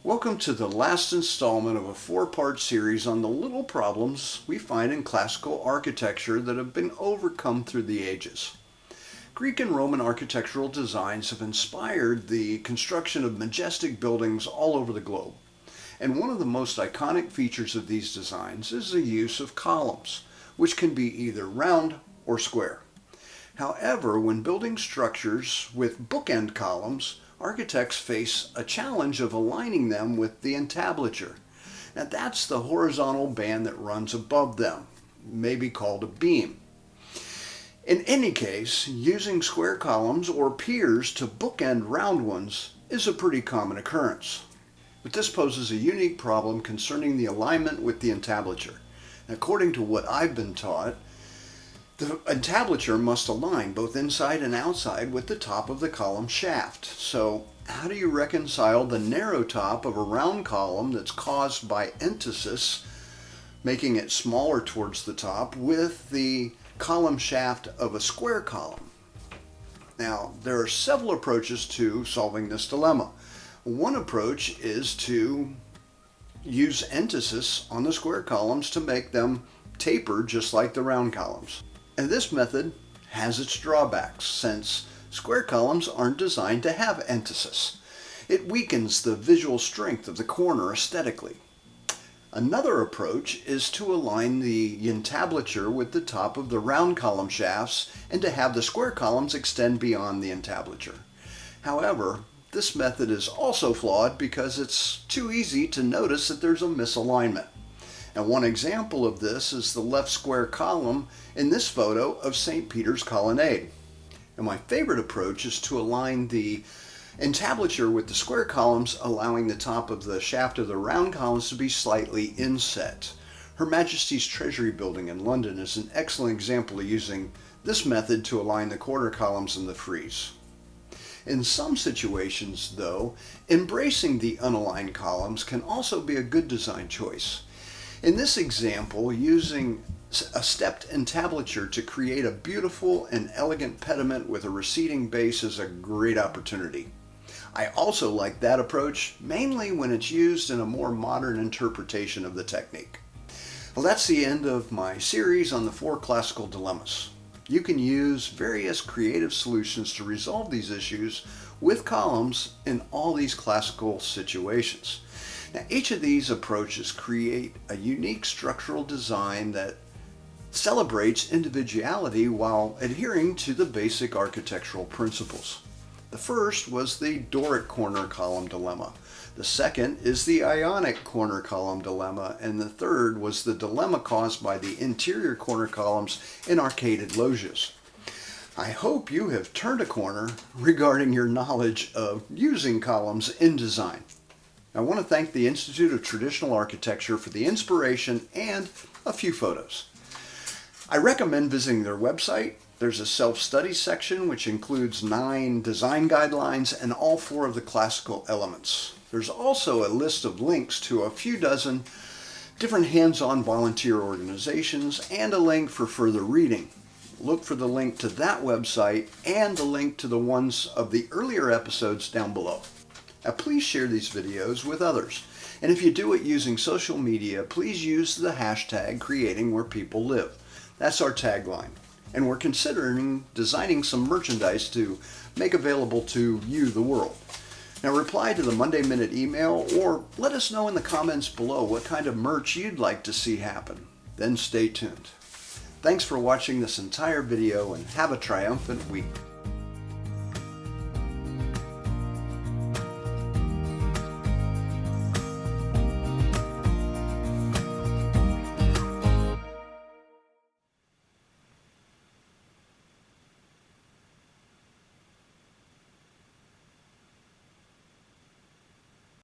Welcome to the last installment of a four-part series on the little problems we find in classical architecture that have been overcome through the ages. Greek and Roman architectural designs have inspired the construction of majestic buildings all over the globe. And one of the most iconic features of these designs is the use of columns, which can be either round or square. However, when building structures with bookend columns, architects face a challenge of aligning them with the entablature. Now that's the horizontal band that runs above them, maybe called a beam. In any case, using square columns or piers to bookend round ones is a pretty common occurrence. But this poses a unique problem concerning the alignment with the entablature. According to what I've been taught, the entablature must align both inside and outside with the top of the column shaft. So how do you reconcile the narrow top of a round column that's caused by entasis, making it smaller towards the top, with the column shaft of a square column? Now, there are several approaches to solving this dilemma. One approach is to use entasis on the square columns to make them taper just like the round columns. And this method has its drawbacks, since square columns aren't designed to have entasis. It weakens the visual strength of the corner aesthetically. Another approach is to align the entablature with the top of the round column shafts and to have the square columns extend beyond the entablature. However, this method is also flawed because it's too easy to notice that there's a misalignment. And one example of this is the left square column in this photo of St. Peter's Colonnade. And my favorite approach is to align the entablature with the square columns, allowing the top of the shaft of the round columns to be slightly inset. Her Majesty's Treasury Building in London is an excellent example of using this method to align the corner columns in the frieze. In some situations, though, embracing the unaligned columns can also be a good design choice. In this example, using a stepped entablature to create a beautiful and elegant pediment with a receding base is a great opportunity. I also like that approach, mainly when it's used in a more modern interpretation of the technique. Well, that's the end of my series on the four classical dilemmas. You can use various creative solutions to resolve these issues with columns in all these classical situations. Now, each of these approaches create a unique structural design that celebrates individuality while adhering to the basic architectural principles. The first was the Doric corner column dilemma. The second is the Ionic corner column dilemma, and the third was the dilemma caused by the interior corner columns in arcaded loggias. I hope you have turned a corner regarding your knowledge of using columns in design. I want to thank the Institute of Traditional Architecture for the inspiration and a few photos. I recommend visiting their website. There's a self-study section which includes 9 design guidelines and all 4 of the classical elements. There's also a list of links to a few dozen different hands-on volunteer organizations and a link for further reading. Look for the link to that website and the link to the ones of the earlier episodes down below. Now, please share these videos with others. And if you do it using social media, please use the hashtag #CreatingWherePeopleLive. That's our tagline. And we're considering designing some merchandise to make available to you, the world. Now, reply to the Monday Minute email or let us know in the comments below what kind of merch you'd like to see happen. Then stay tuned. Thanks for watching this entire video and have a triumphant week.